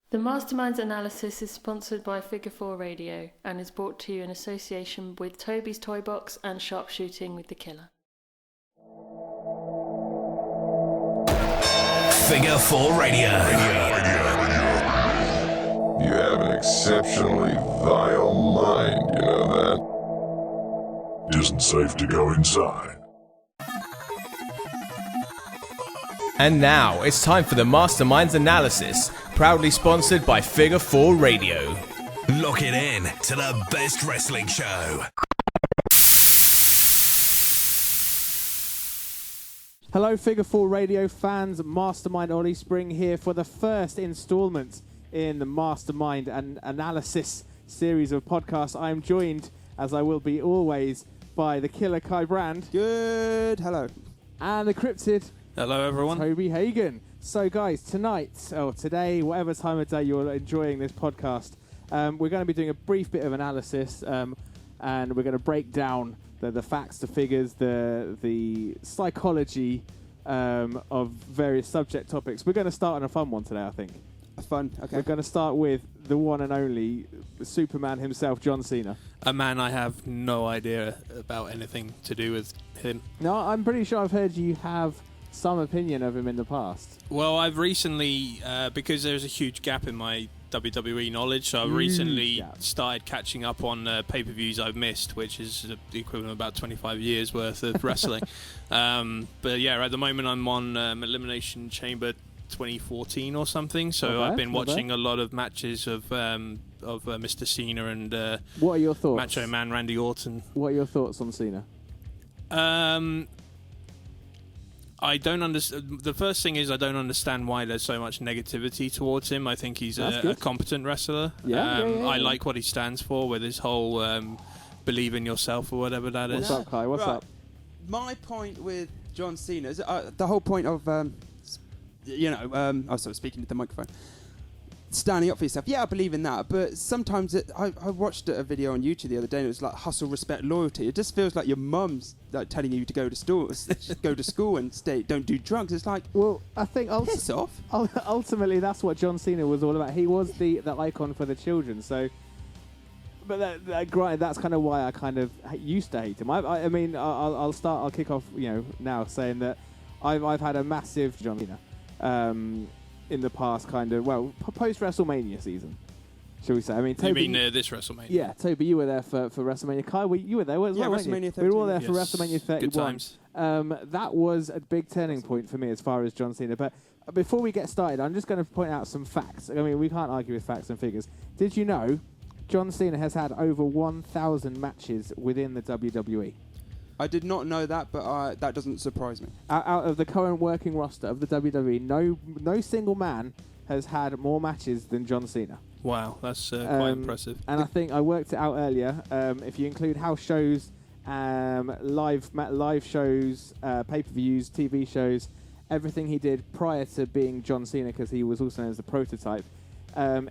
The Mastermind analysis is sponsored by Figure 4 Radio and is brought to you in association with Toby's Toy Box and Sharpshooting with the Killer. Figure 4 Radio. You have an exceptionally vile mind, you know that? Isn't safe to go inside. And now it's time for the Mastermind's analysis, proudly sponsored by Figure 4 Radio. Lock it in to the best wrestling show. Hello, Figure 4 Radio fans. Mastermind Olie Spring here for the first installment in the Mastermind and Analysis series of podcasts. I am joined, as I will be always, by the Killer Kai Brand. Good, hello. And the Cryptid. Hello, everyone. Toby Hagen. So, guys, tonight, or today, whatever time of day you're enjoying this podcast, we're going to be doing a brief bit of analysis, and we're going to break down the facts, the figures, the psychology of various subject topics. We're going to start on a fun one today, I think. Fun, okay. We're going to start with the one and only Superman himself, John Cena. A man I have no idea about anything to do with him. No, I'm pretty sure I've heard you have some opinion of him in the past. Well, I've recently, because there's a huge gap in my WWE knowledge, so I've recently started catching up on pay-per-views I've missed, which is the equivalent of about 25 years worth of wrestling. But yeah, at the moment I'm on Elimination Chamber 2014 or something, so I've been watching a lot of matches of Mr. Cena and what are your thoughts? Macho Man Randy Orton. What are your thoughts on Cena? I don't understand. The first thing is I don't understand why there's so much negativity towards him. I think he's a competent wrestler. I like what he stands for with his whole believe in yourself or whatever that is. What's up, Kai? What's up? My point with John Cena is the whole point of, I was sort of speaking to the microphone. Standing up for yourself. Yeah, I believe in that. But sometimes I watched a video on YouTube the other day and it was like hustle, respect, loyalty. It just feels like your mum's like telling you to go to school and don't do drugs. It's like, well, I think piss off. Ultimately, that's what John Cena was all about. He was the icon for the children. So, but granted, that's kind of why I kind of used to hate him. I mean, I'll kick off, now saying that I've had a massive John Cena. In the past, post Wrestlemania season, shall we say? I mean, Toby, you mean this Wrestlemania? Yeah, Toby, you were there for Wrestlemania. Kai, you were there as well, weren't you? WrestleMania 13. We were all there for WrestleMania 31. Good times. That was a big turning point for me as far as John Cena. But before we get started, I'm just going to point out some facts. I mean, we can't argue with facts and figures. Did you know John Cena has had over 1,000 matches within the WWE? I did not know that, but that doesn't surprise me. Out of the current working roster of the WWE, no single man has had more matches than John Cena. Wow, that's quite impressive. And I think I worked it out earlier. If you include house shows, live shows, pay-per-views, TV shows, everything he did prior to being John Cena, because he was also known as the prototype,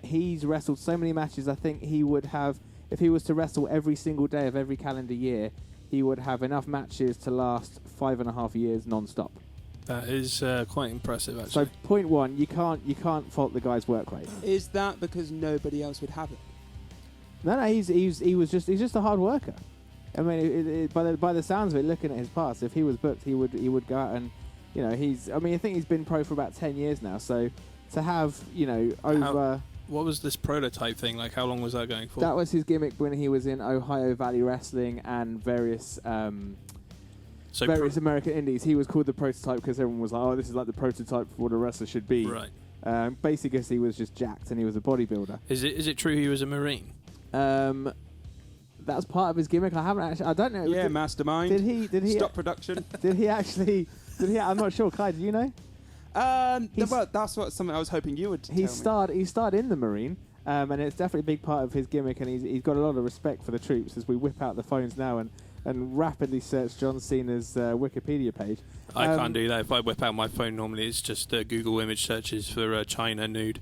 he's wrestled so many matches. I think he would have, if he was to wrestle every single day of every calendar year, he would have enough matches to last 5.5 years non-stop. That is quite impressive, actually. So, point one, you can't fault the guy's work rate. Is that because nobody else would have it? No, he's just a hard worker. I mean, by the sounds of it, looking at his past, if he was booked, he would go out and, I think he's been pro for about 10 years now. So, to have over. What was this prototype thing? Like, how long was that going for? That was his gimmick when he was in Ohio Valley Wrestling and various American indies. He was called the prototype because everyone was like, oh, this is like the prototype for what a wrestler should be. Right. Basically, because he was just jacked and he was a bodybuilder. Is it true he was a Marine? That's part of his gimmick. I don't know. Yeah, Mastermind. Did he stop production? Did he actually? I'm not sure. Kai, do you know? Well, that's something I was hoping you would tell me. He starred in the Marine, and it's definitely a big part of his gimmick, and he's got a lot of respect for the troops. As we whip out the phones now and rapidly search John Cena's Wikipedia page. I can't do that. If I whip out my phone, normally it's just Google image searches for China nude.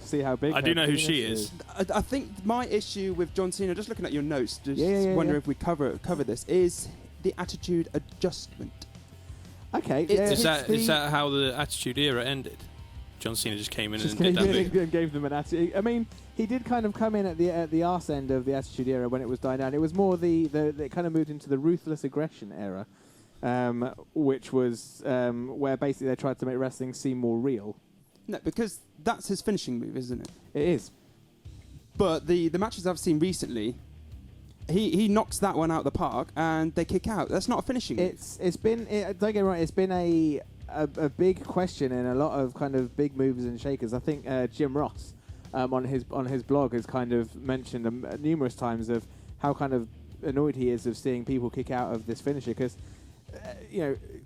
See how big. I do know who she is. I think my issue with John Cena, just looking at your notes, wonder if we cover this, is the attitude adjustment. Okay. Is that how the Attitude Era ended? John Cena just came in Just and came did that in move. and gave them an attitude. I mean, he did kind of come in at the arse end of the Attitude Era when it was dying down. It was more it kind of moved into the Ruthless Aggression Era, which was where basically they tried to make wrestling seem more real. No, because that's his finishing move, isn't it? It is. But the matches I've seen recently, he knocks that one out of the park and they kick out. That's not a finishing move. It's been don't get me wrong. It's been a big question in a lot of kind of big movers and shakers. I think Jim Ross on his blog has kind of mentioned numerous times of how kind of annoyed he is of seeing people kick out of this finisher because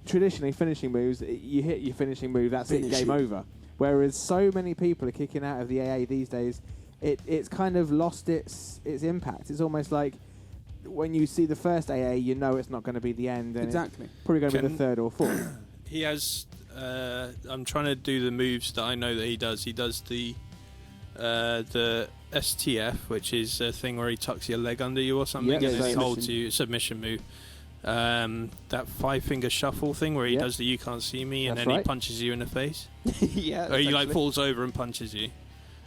traditionally finishing moves, you hit your finishing move, that's it, game over. Whereas so many people are kicking out of the AA these days, it's kind of lost its impact. It's almost like when you see the first AA, you know it's not going to be the end. And exactly. It's probably going to be the third or fourth. He has. I'm trying to do the moves that I know that he does. He does the STF, which is a thing where he tucks your leg under you or something, and then he holds you. Submission move. That 5-finger shuffle thing where he does the "you can't see me" and then he punches you in the face. Yeah. Or he falls over and punches you.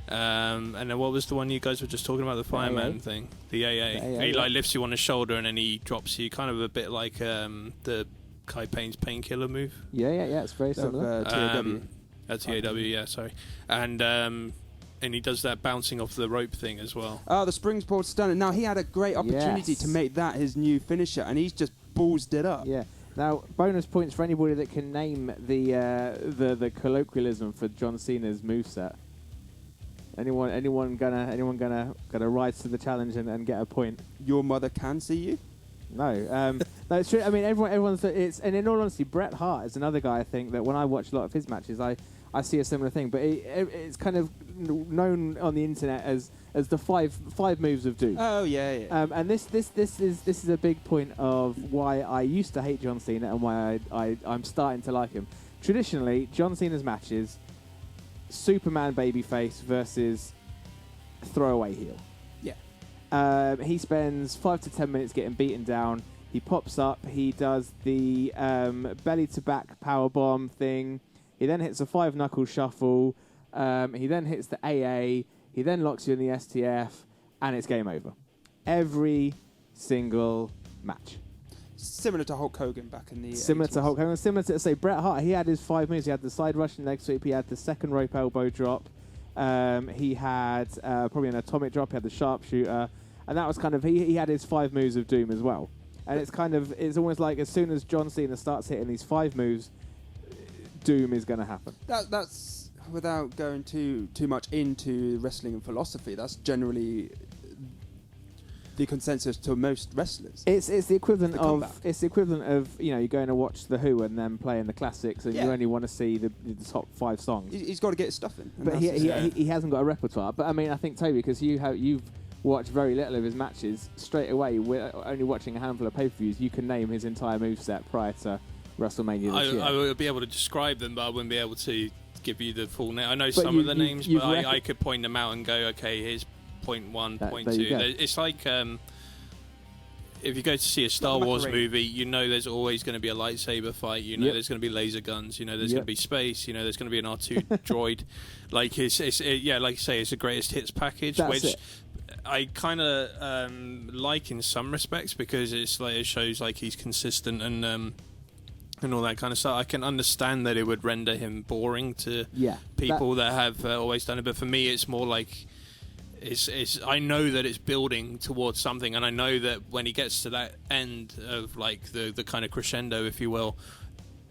And then what was the one you guys were just talking about, the fireman thing? The AA. He lifts you on his shoulder and then he drops you, kind of a bit like the Kai Payne's painkiller move. Yeah, it's very similar. TAW, yeah, sorry. And he does that bouncing off the rope thing as well. Oh, the springboard stunner. Now, he had a great opportunity to make that his new finisher, and he's just ballsed it up. Yeah. Now, bonus points for anybody that can name the colloquialism for John Cena's moveset. Anyone gonna rise to the challenge and get a point? Your mother can see you? No, no, it's true. I mean, everyone's and in all honesty, Bret Hart is another guy I think that when I watch a lot of his matches, I see a similar thing. But it's kind of known on the internet as the five moves of doom. Oh yeah. And this is a big point of why I used to hate John Cena and why I'm starting to like him. Traditionally, John Cena's matches, Superman babyface versus throwaway heel. Yeah. He spends 5 to 10 minutes getting beaten down. He pops up. He does the belly to back power bomb thing. He then hits a 5-knuckle shuffle. He then hits the AA. He then locks you in the STF, and it's game over. Every single match. Similar to Hulk Hogan back in the Similar 80s. to Hulk Hogan. Similar to, say, Bret Hart. He had his 5 moves. He had the side Russian leg sweep. He had the second rope elbow drop. He had probably an atomic drop. He had the sharpshooter. And that was kind of... He had his 5 moves of doom as well. And it's kind of... It's almost like as soon as John Cena starts hitting these 5 moves, doom is going to happen. That's without going too much into wrestling and philosophy. That's generally the consensus to most wrestlers. It's the equivalent of you're going to watch The Who and then playing the classics and you only want to see the top 5 songs. He's got to get his stuff in. But he hasn't got a repertoire. But I mean, I think Toby, because you've watched very little of his matches, straight away, we're only watching a handful of pay-per-views, you can name his entire moveset prior to WrestleMania this year. I would be able to describe them, but I wouldn't be able to give you the full name. I know some of the names, but I could point them out and go, okay, here's point 1, point 2. It's like if you go to see a Star Wars movie, you know there's always going to be a lightsaber fight. You know there's going to be laser guns. You know there's going to be space. You know there's going to be an R2 droid. Like like you say, it's the greatest hits package, which I kind of like in some respects because it's like it shows like he's consistent and all that kind of stuff. I can understand that it would render him boring to people that have always done it, but for me, it's more like. I know that it's building towards something, and I know that when he gets to that end of like the kind of crescendo, if you will,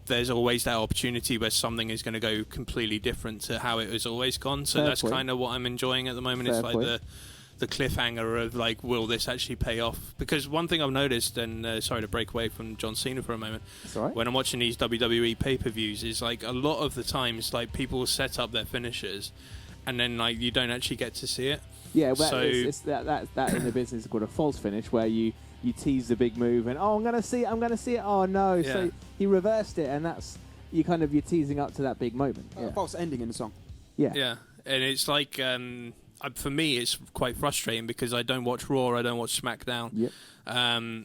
there's always that opportunity where something is going to go completely different to how it has always gone. So that's kind of what I'm enjoying at the moment. It's like the cliffhanger of like, will this actually pay off? Because one thing I've noticed, and sorry to break away from John Cena for a moment, when I'm watching these WWE pay-per-views, is like a lot of the times like people set up their finishers, and then like you don't actually get to see it. Yeah, well, it's that in the business is called a false finish, where you tease the big move and I'm gonna see it. Oh no! Yeah. So he reversed it, and that's you're teasing up to that big moment. False ending in the song. Yeah, yeah, and it's like for me, it's quite frustrating because I don't watch Raw, I don't watch SmackDown. Yep.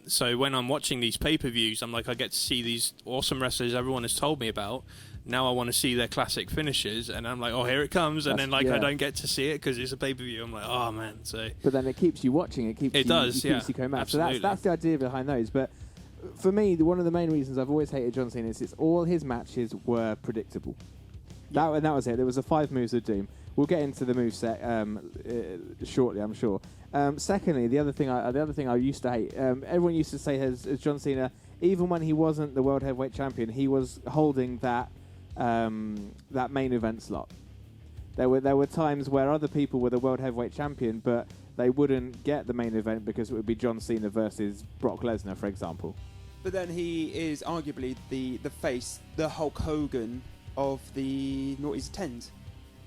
So when I'm watching these pay-per-views, I'm like, I get to see these awesome wrestlers everyone has told me about, now I want to see their classic finishes, and I'm like, oh, here it comes, and then like yeah. I don't get to see it because it's a pay-per-view. I'm like, oh man. So, but then it keeps you watching. It keeps you coming back. Absolutely. So that's the idea behind those. But for me, one of the main reasons I've always hated John Cena is all his matches were predictable. That was it. There was a 5 moves of doom. We'll get into the moveset shortly, I'm sure. Secondly, the other thing I used to hate, everyone used to say as John Cena, even when he wasn't the World Heavyweight Champion, he was holding that main event slot. There were times where other people were the World Heavyweight Champion, but they wouldn't get the main event because it would be John Cena versus Brock Lesnar, for example. But then he is arguably the face, the Hulk Hogan of the noughties 10s.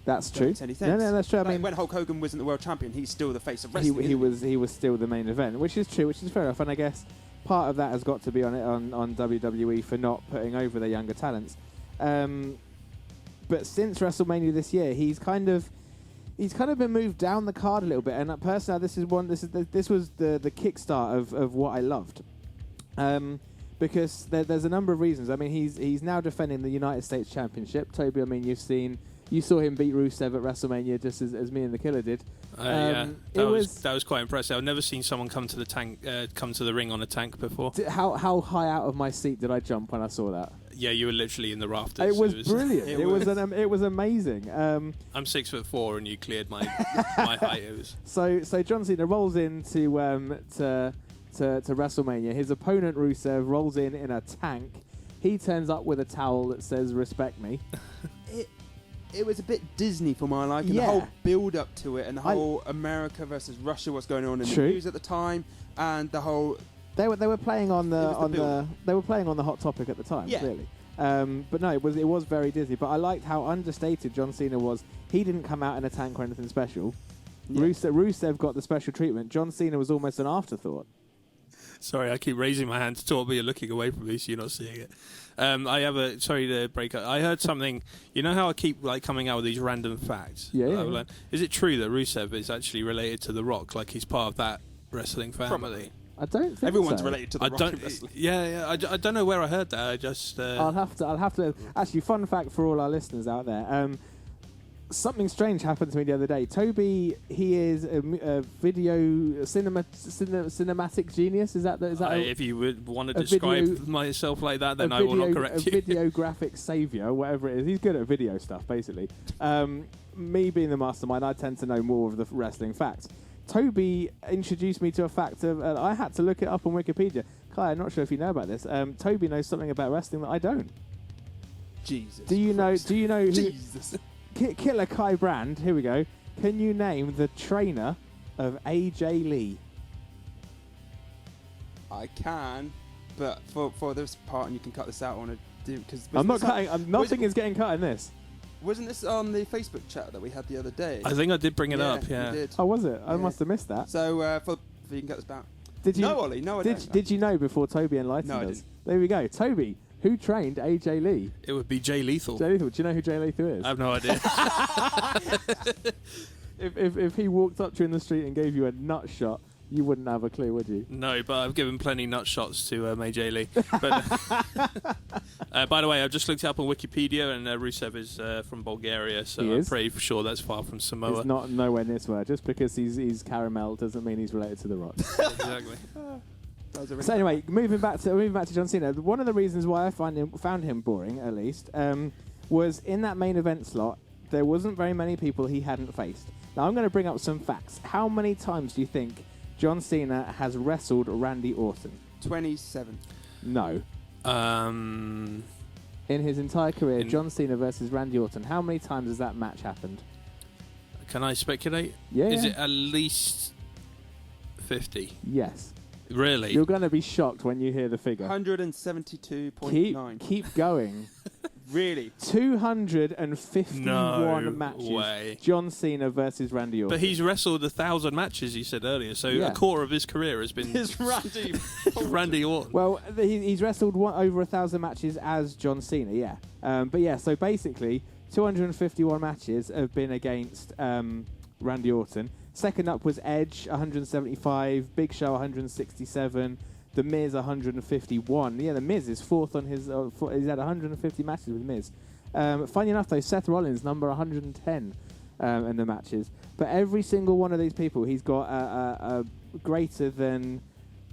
That's true. No, that's true. I mean, when Hulk Hogan wasn't the world champion, he's still the face of wrestling. He was still the main event, which is true, which is fair enough. And I guess part of that has got to be on WWE for not putting over their younger talents. But since WrestleMania this year, he's kind of been moved down the card a little bit. And personally, this was the kickstart of what I loved. Because there's a number of reasons. I mean, he's now defending the United States Championship. Toby, I mean, you saw him beat Rusev at WrestleMania just as me and the Killer did. Yeah, that was quite impressive. I've never seen someone come to the ring on a tank before. How high out of my seat did I jump when I saw that? Yeah, you were literally in the rafters. It was brilliant. It was amazing. I'm 6'4" and you cleared my height. It was so John Cena rolls into to WrestleMania. His opponent Rusev rolls in a tank. He turns up with a towel that says "Respect me." It was a bit Disney for my liking. The whole build up to it, and the whole America versus Russia, what's going on in the news at the time, and the whole. They were playing on the hot topic at the time, clearly. But no, it was very Disney. But I liked how understated John Cena was. He didn't come out in a tank or anything special. Yeah. Rusev got the special treatment. John Cena was almost an afterthought. Sorry, I keep raising my hand to talk, but you're looking away from me, so you're not seeing it. Sorry to break up. I heard something. You know how I keep coming out with these random facts? Yeah. Is it true that Rusev is actually related to The Rock? Like he's part of that wrestling family? Probably. I don't think everyone's so. related to The Rock in wrestling. Yeah. I don't know where I heard that. I just. I'll have to. Actually, fun fact for all our listeners out there. Something strange happened to me the other day. Toby, he is a video cinematic genius. Is that if you would want to describe myself like that, then I will not correct you. A video graphic savior, whatever it is. He's good at video stuff, basically. Me being the mastermind, I tend to know more of the wrestling facts. Toby introduced me to a fact of. I had to look it up on Wikipedia. Kai, I'm not sure if you know about this. Toby knows something about wrestling that I don't. Jesus. Do you know? Who, Jesus. Killer Kai Brand, here we go. Can you name the trainer of AJ Lee? I can, but for this part, and you can cut this out, I want to do because I'm not cutting. Nothing is getting cut in this. Wasn't this on the Facebook chat that we had the other day? I think I did bring it up. Yeah. You did. Oh, was it? I must have missed that. So you can cut this back. Did you? No, Ollie. No, I don't. Did you know before Toby enlightened us? No, I didn't. There we go. Toby. Who trained AJ Lee? It would be Jay Lethal. Jay Lethal. Do you know who Jay Lethal is? I have no idea. If he walked up to you in the street and gave you a nut shot, you wouldn't have a clue, would you? No, but I've given plenty nut shots to AJ Lee. But by the way, I've just looked it up on Wikipedia, and Rusev is from Bulgaria, so I'm pretty sure that's far from Samoa. It's not nowhere near Samoa. Just because he's caramel doesn't mean he's related to The Rock. Exactly. So anyway, moving back to John Cena. One of the reasons why I found him boring, at least, was in that main event slot. There wasn't very many people he hadn't faced. Now I'm going to bring up some facts. How many times do you think John Cena has wrestled Randy Orton? 27. No. In his entire career, John Cena versus Randy Orton. How many times has that match happened? Can I speculate? Yeah. Is it at least 50? Yes. Really? You're going to be shocked when you hear the figure. 172.9. Keep going. Really? 251 matches. Way. John Cena versus Randy Orton. But he's wrestled 1,000 matches, you said earlier, so a quarter of his career has been Randy Orton. Well, he's wrestled over 1,000 matches as John Cena, yeah. So basically, 251 matches have been against Randy Orton. Second up was Edge, 175, Big Show, 167, The Miz, 151. Yeah, The Miz is fourth on his... he's had 150 matches with Miz. Funny enough, though, Seth Rollins, number 110 in the matches. But every single one of these people, he's got a greater than...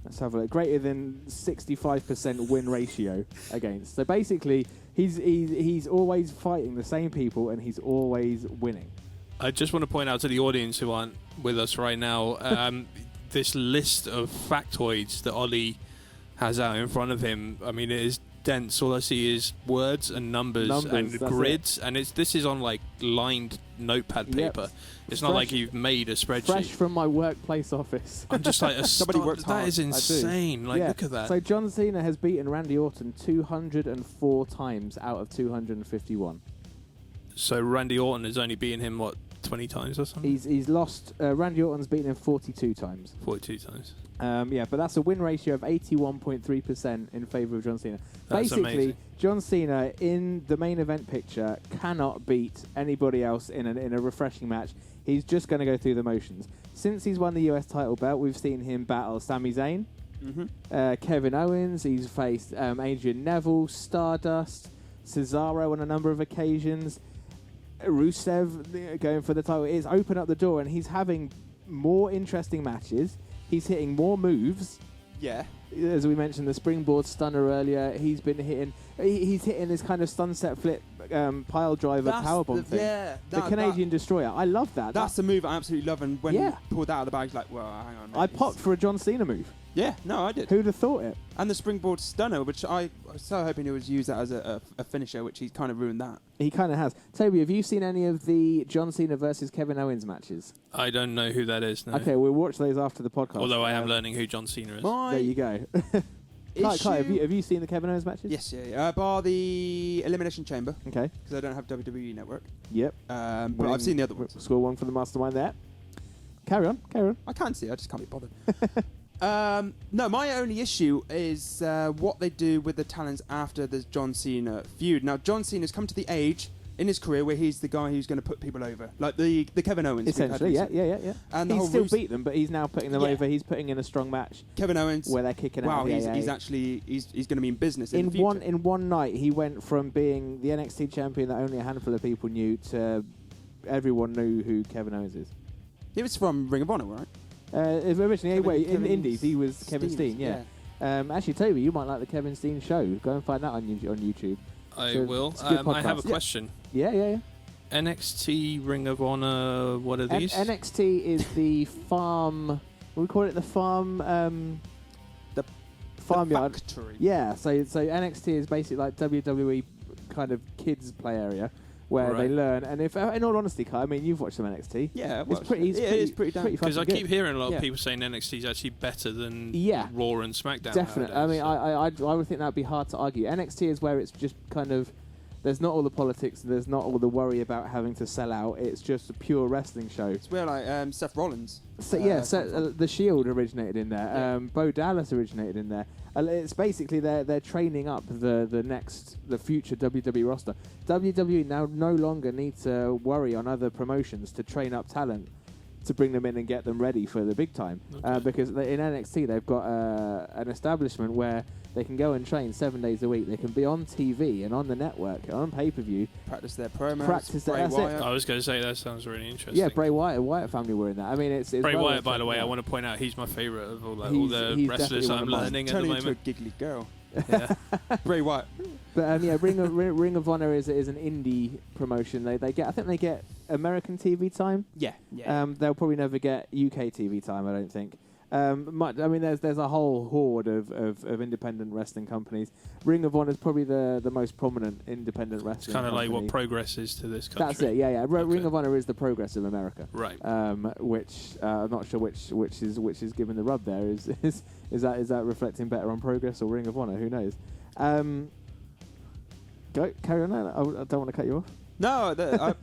Let's have a look. Greater than 65% win ratio against. So basically, he's always fighting the same people, and he's always winning. I just want to point out to the audience who aren't with us right now, this list of factoids that Olie has out in front of him. I mean, it is dense. All I see is words and numbers and grids, and this is on like lined notepad paper. It's not like you've made a spreadsheet. Fresh from my workplace office. I'm just like, Somebody worked hard. That is insane. Like, look at that. So John Cena has beaten Randy Orton 204 times out of 251. So Randy Orton has only beaten him, what, 20 times or something? He's lost. Randy Orton's beaten him 42 times. 42 times. But that's a win ratio of 81.3% in favour of John Cena. That's Basically, amazing. John Cena in the main event picture cannot beat anybody else in a refreshing match. He's just going to go through the motions. Since he's won the US title belt, we've seen him battle Sami Zayn, Kevin Owens. He's faced Adrian Neville, Stardust, Cesaro on a number of occasions. Rusev going for the title. It's opened up the door, and he's having more interesting matches. He's hitting more moves. Yeah. As we mentioned, the springboard stunner earlier. He's been hitting. He's hitting this kind of sunset flip pile driver powerbomb thing. Yeah. The Canadian Destroyer. I love that. That's the move I absolutely love. And when he pulled that out of the bag, he's like, well, hang on. I popped for a John Cena move. Yeah, no, I did. Who'd have thought it? And the springboard stunner, which I was so hoping he would use that as a finisher, which he's kind of ruined that. He kind of has. Toby, have you seen any of the John Cena versus Kevin Owens matches? I don't know who that is, no. Okay, we'll watch those after the podcast. Although I am learning who John Cena is. There you go. Kai, have you seen the Kevin Owens matches? Yes, yeah. Bar the Elimination Chamber. Okay. Because I don't have WWE Network. Yep. But I've seen the other ones. Score one for the Mastermind there. Carry on. I can see it, I just can't be bothered. No, my only issue is what they do with the talents after the John Cena feud. Now, John Cena's come to the age in his career where he's the guy who's going to put people over, like the Kevin Owens. Essentially, yeah. And he's still beat them, but he's now putting them over. He's putting in a strong match. Kevin Owens, where they're kicking out. Wow, he's actually going to be in business in the future. In one night, he went from being the NXT champion that only a handful of people knew to everyone knew who Kevin Owens is. He was from Ring of Honor, right? Originally, in the Indies, he was Kevin Steen. Yeah. Actually, Toby, you might like the Kevin Steen show. Go and find that on YouTube. I will. I have a question. Yeah. NXT, Ring of Honor, what are these? NXT is the farm. We call it the farm. The farmyard factory. Yeah. So NXT is basically like WWE kind of kids play area where they learn. And if, in all honesty, Kai, I mean, you've watched some NXT. Yeah, it's pretty fun. Because I keep hearing a lot of people saying NXT is actually better than Raw and SmackDown. Definitely. Nowadays, I would think that would be hard to argue. NXT is where it's just kind of. There's not all the politics. There's not all the worry about having to sell out. It's just a pure wrestling show. It's where like Seth Rollins. The Shield originated in there. Yeah. Bo Dallas originated in there. It's basically they're training up the future WWE roster. WWE now no longer need to worry on other promotions to train up talent to bring them in and get them ready for the big time. Because in NXT they've got an establishment where they can go and train 7 days a week. They can be on TV and on the network and on pay-per-view. Practice their promos. I was going to say that sounds really interesting. Yeah, Bray Wyatt family were in that. I mean, it's Bray Wyatt, by the way, I want to point out he's my favourite of all the wrestlers I'm learning at the moment. Turning into a giggly girl. Yeah. Bray Wyatt. But Ring of Honor is an indie promotion. They get American TV time. Yeah. They'll probably never get UK TV time, I don't think. There's a whole horde of independent wrestling companies. Ring of Honor is probably the most prominent independent wrestling. It's kind of company. like what Progress is to this country. That's it. Yeah. Ring of Honor is the Progress of America. Right. Which I'm not sure which is given the rub there. Is that reflecting better on Progress or Ring of Honor? Who knows? Carry on. I don't want to cut you off. No,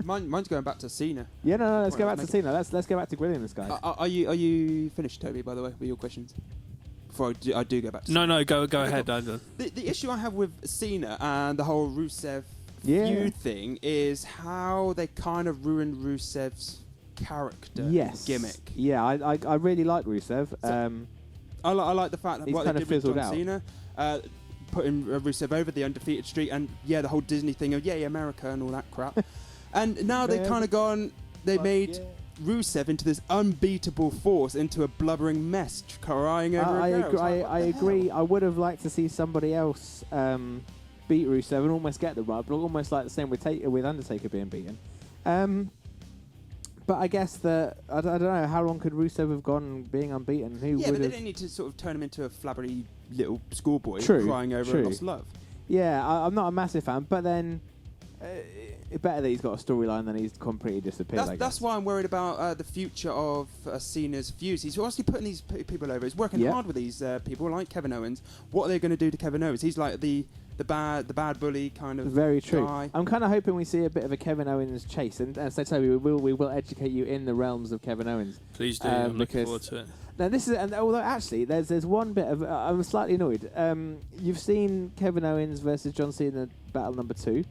mine's going back to Cena. Yeah, no. Let's go back to Cena. Let's go back to grilling this guy. Are you finished, Toby? By the way, with your questions? Before I do go back to No, go ahead. The issue I have with Cena and the whole Rusev feud thing is how they kind of ruined Rusev's character gimmick. Yeah, I really like Rusev. I like the fact that he's what kind they of did with fizzled John out. Cena. putting Rusev over the undefeated streak, and the whole Disney thing of yay America and all that crap. And now they've kind of gone. They made Rusev into this unbeatable force, into a blubbering mess, crying over. I agree. I would have liked to see somebody else beat Rusev and almost get the rub, almost like the same with Undertaker being beaten. But I guess that I don't know how long could Rusev have gone being unbeaten. But they didn't need to sort of turn him into a flabbery little schoolboy crying over a lost love. Yeah, I'm not a massive fan, but then it's better that he's got a storyline than he's completely disappeared. That's why I'm worried about the future of Cena's feuds. He's obviously putting these people over. He's working hard with these people like Kevin Owens. What are they going to do to Kevin Owens? He's like the bad bully kind of very true guy. I'm kind of hoping we see a bit of a Kevin Owens chase, and so Toby, we will educate you in the realms of Kevin Owens. Please do. I'm looking forward to it. Now this is, and although actually there's one bit of I'm slightly annoyed. You've seen Kevin Owens versus John Cena battle number 2,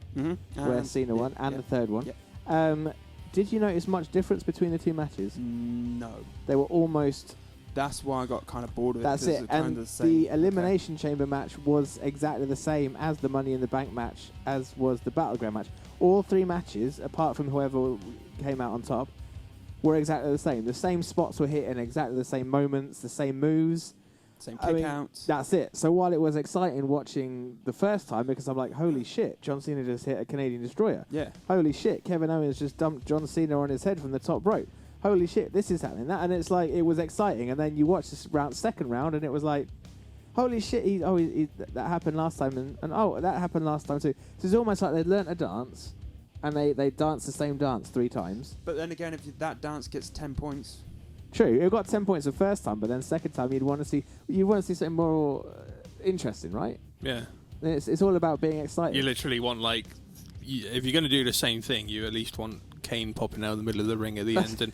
where Cena won, and the third one. Yep. Did you notice much difference between the two matches? No. They were almost. That's why I got kind of bored with it. That's it. And the Elimination Chamber match was exactly the same as the Money in the Bank match, as was the Battleground match. All 3 matches, apart from whoever came out on top, were exactly the same. The same spots were hit in exactly the same moments, the same moves. Same kick-outs. That's it. So while it was exciting watching the first time, because I'm like, holy shit, John Cena just hit a Canadian Destroyer. Yeah. Holy shit, Kevin Owens just dumped John Cena on his head from the top rope. Holy shit, this is happening. And it's like, it was exciting. And then you watch this second round, and it was like, holy shit, that happened last time. And that happened last time too. So it's almost like they'd learnt a dance, and they danced the same dance 3 times. But then again, if that dance gets 10 points... True, it got 10 points the first time, but then second time you'd want to see something more interesting, right? Yeah. It's all about being excited. You literally want, like, if you're going to do the same thing, you at least want Kane popping out in the middle of the ring at the end and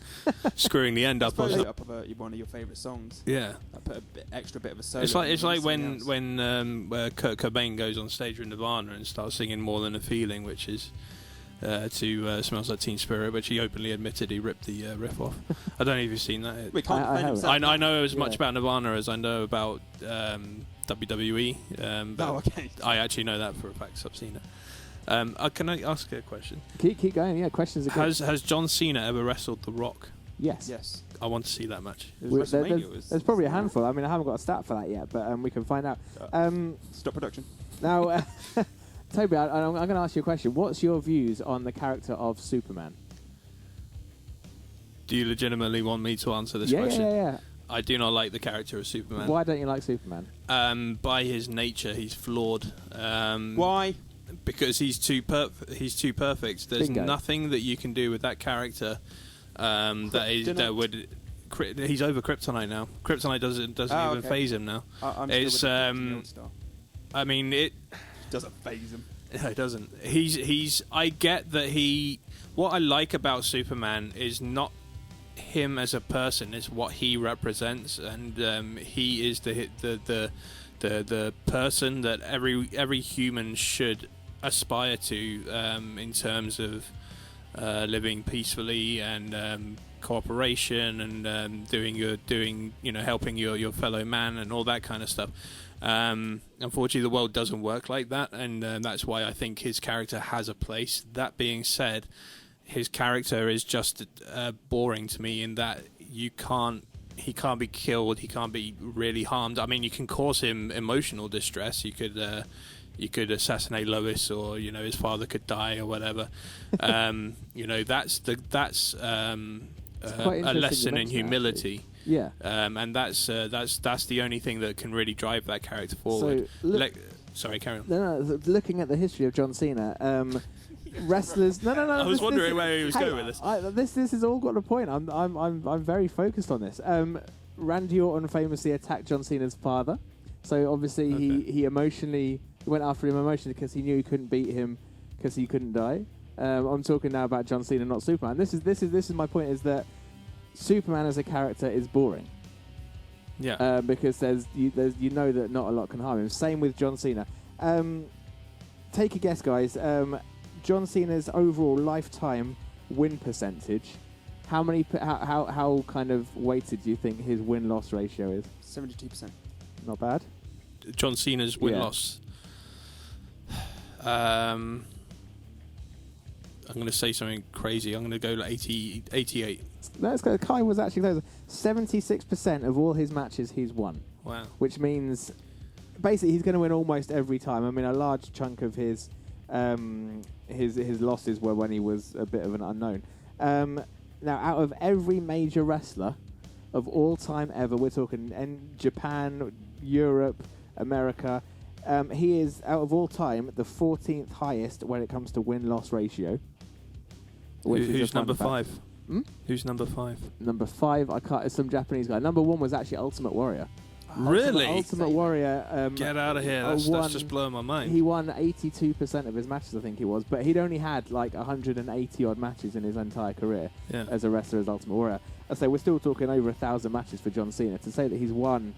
screwing the end up. Up of one of your favourite songs. Yeah. I put extra bit of a solo. It's like when Kurt Cobain goes on stage with Nirvana and starts singing More Than a Feeling, which is to Smells Like Teen Spirit, which he openly admitted he ripped the riff off. I don't know if you've seen that. I know as much about Nirvana as I know about WWE. Okay. I actually know that for a fact, so I've seen it. Can I ask a question? Keep going. Yeah, questions. Has John Cena ever wrestled The Rock? Yes. I want to see that match. There's probably a handful. I mean, I haven't got a stat for that yet, but we can find out. Stop production. Now, Toby, I'm going to ask you a question. What's your views on the character of Superman? Do you legitimately want me to answer this question? Yeah. I do not like the character of Superman. Why don't you like Superman? By his nature, he's flawed. Why? Because he's too perfect. There's nothing that you can do with that character that would. He's over Kryptonite now. Kryptonite doesn't even phase him now. It's I mean it doesn't phase him. No, it doesn't. He's. I get that he. What I like about Superman is not him as a person; it's what he represents, and he is the person that every human should aspire to in terms of living peacefully and cooperation and helping your fellow man and all that kind of stuff. Unfortunately, the world doesn't work like that, and that's why I think his character has a place. That being said, his character is just boring to me in that he can't be killed, he can't be really harmed. I mean, you can cause him emotional distress. You could assassinate Lois, or his father could die, or whatever. That's a lesson in humility. Actually. Yeah. And that's the only thing that can really drive that character forward. So sorry, carry on. No. Looking at the history of John Cena, wrestlers. No. I was wondering where he was going with this. This has all got a point. I'm very focused on this. Randy Orton famously attacked John Cena's father, so obviously he emotionally went after him emotionally because he knew he couldn't beat him because he couldn't die. I'm talking now about John Cena, not Superman. This is my point: is that Superman as a character is boring. Yeah. Because there's that not a lot can harm him. Same with John Cena. Take a guess, guys. John Cena's overall lifetime win percentage. How kind of weighted do you think his win-loss ratio is? 72%. Not bad. John Cena's win-loss. I'm going to say something crazy. I'm going to go like 88. Let's go. Kai was actually closer. 76% of all his matches he's won. Wow. Which means basically he's going to win almost every time. I mean, a large chunk of his losses were when he was a bit of an unknown. Now, out of every major wrestler of all time ever, we're talking Japan, Europe, America, he is, out of all time, the 14th highest when it comes to win-loss ratio. Who's number 5? Hmm? Who's number 5? Number 5, I can't. It's some Japanese guy. Number 1 was actually Ultimate Warrior. Really? Ultimate Warrior. Get out of here. That's just blowing my mind. He won 82% of his matches, I think he was. But he'd only had like 180-odd matches in his entire career as a wrestler as Ultimate Warrior. I say we're still talking over 1,000 matches for John Cena. To say that he's won,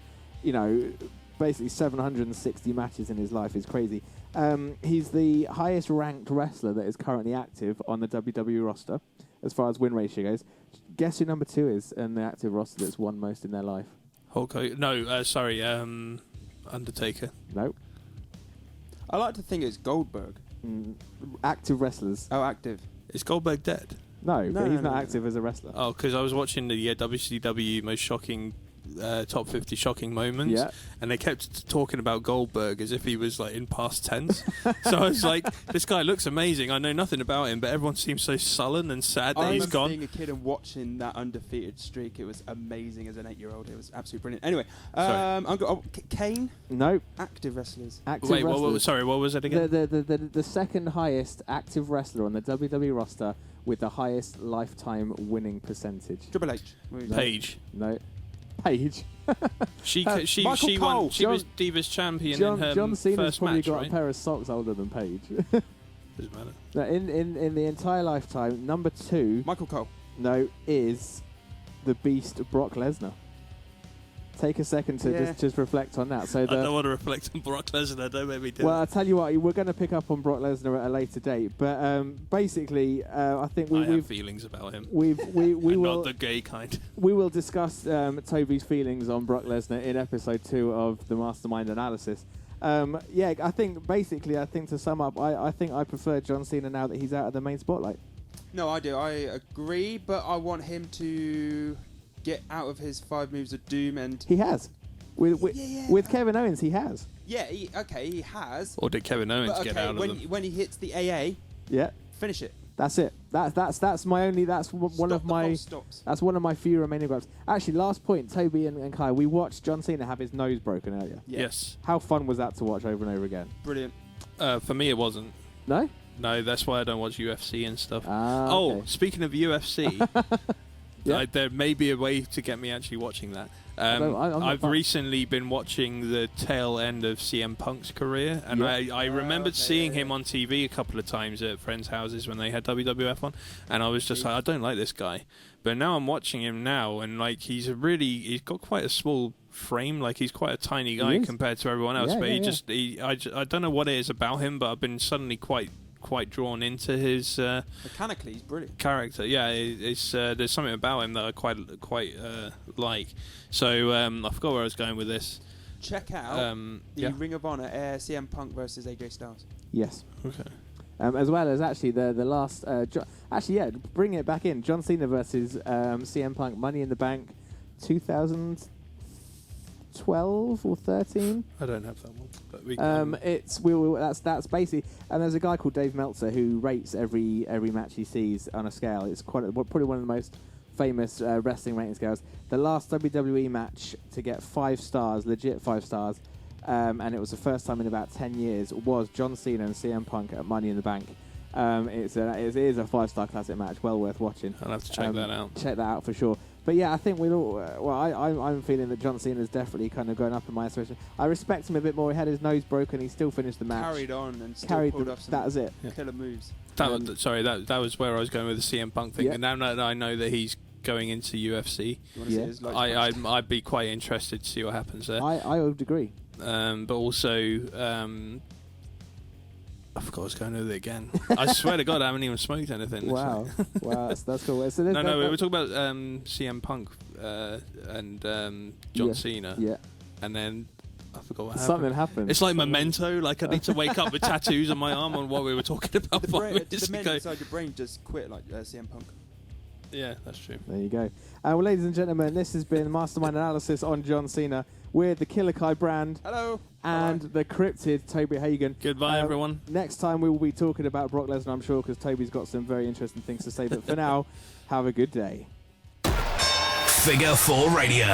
basically 760 matches in his life is crazy. He's the highest ranked wrestler that is currently active on the WWE roster as far as win ratio goes. Guess who number 2 is in the active roster that's won most in their life? Hulk Hogan. No, sorry, Undertaker. No. I like to think it's Goldberg. Active wrestlers. Oh, active. Is Goldberg dead? No, but he's not active as a wrestler. Oh, because I was watching the WCW most shocking top 50 shocking moments, and they kept talking about Goldberg as if he was like in past tense. So I was like, this guy looks amazing. I know nothing about him, but everyone seems so sullen and sad that he's gone. I remember being a kid and watching that undefeated streak. It was amazing as an 8-year-old. It was absolutely brilliant. Anyway, Kane? No. Active wrestlers. Active Wait, wrestlers. sorry, what was it again? The second highest active wrestler on the WWE roster with the highest lifetime winning percentage. Triple H. Paige. No. Paige. She won. She was Divas champion in her John Cena's first probably match, got right? a pair of socks older than Paige. Doesn't matter. Now, in the entire lifetime, number 2. Michael Cole. No, is the Beast Brock Lesnar. Take a second to just reflect on that. So I don't want to reflect on Brock Lesnar. Don't make me do it. Well, I'll tell you what, we're going to pick up on Brock Lesnar at a later date. But basically, I think I have feelings about him. We will not the gay kind. We will discuss Toby's feelings on Brock Lesnar in episode 2 of the Mastermind Analysis. I think to sum up, I think I prefer John Cena now that he's out of the main spotlight. No, I do. I agree, but I want him to get out of his 5 moves of doom, and he has. With Kevin Owens, he has. Yeah, he has. Or did Kevin Owens get out of them? When he hits the AA, finish it. That's it. That's my only. That's one of my. That's one of my few remaining gripes. Actually, last point, Toby and Kai, we watched John Cena have his nose broken earlier. Yes. How fun was that to watch over and over again? Brilliant. For me, it wasn't. No. No, that's why I don't watch UFC and stuff. Okay. Speaking of UFC, there may be a way to get me actually watching that. I've recently been watching the tail end of CM Punk's career, and I remembered seeing him on TV a couple of times at friends' houses when they had WWF on, and I was just like, I don't like this guy. But now I'm watching him now, and like he's got quite a small frame, like he's quite a tiny guy compared to everyone else. I don't know what it is about him, but I've been suddenly quite drawn into his mechanically he's brilliant character. It's there's something about him that I quite like. So I forgot where I was going with this. Check out the Ring of Honor CM Punk versus AJ Styles. Yes. Okay. As well as actually the last bring it back in, John Cena versus CM Punk, Money in the Bank 2012 or 13. I don't have that one. But that's basically, and there's a guy called Dave Meltzer who rates every match he sees on a scale. It's probably one of the most famous wrestling rating scales. The last WWE match to get 5 stars, legit 5 stars, and it was the first time in about 10 years, was John Cena and CM Punk at Money in the Bank. It is a 5-star classic match, well worth watching. I'll have to check that out. Check that out for sure. But yeah, I think we'll all. I'm feeling that John Cena's definitely kind of going up in my estimation. I respect him a bit more. He had his nose broken. He still finished the match. Carried on and still pulled off some that was it. Killer moves. That was where I was going with the CM Punk thing. And now that I know that he's going into UFC, I'd be quite interested to see what happens there. I would agree. But also, I forgot I was going with it again. I swear to God, I haven't even smoked anything. Wow, that's cool. So we were talking about CM Punk and John Cena. Yeah. And then I forgot what happened. Something happened. It's like Memento. Like I need to wake up with tattoos on my arm on what we were talking about The 5 brain, minutes the men ago. inside your brain just quit like CM Punk. Yeah, that's true. There you go. Well, ladies and gentlemen, this has been Mastermind Analysis on John Cena. We're the Killer Kai brand. Hello. And the Cryptid, Toby Hagen. Goodbye, everyone. Next time we will be talking about Brock Lesnar, I'm sure, because Toby's got some very interesting things to say. But for now, have a good day. Figure 4 Radio.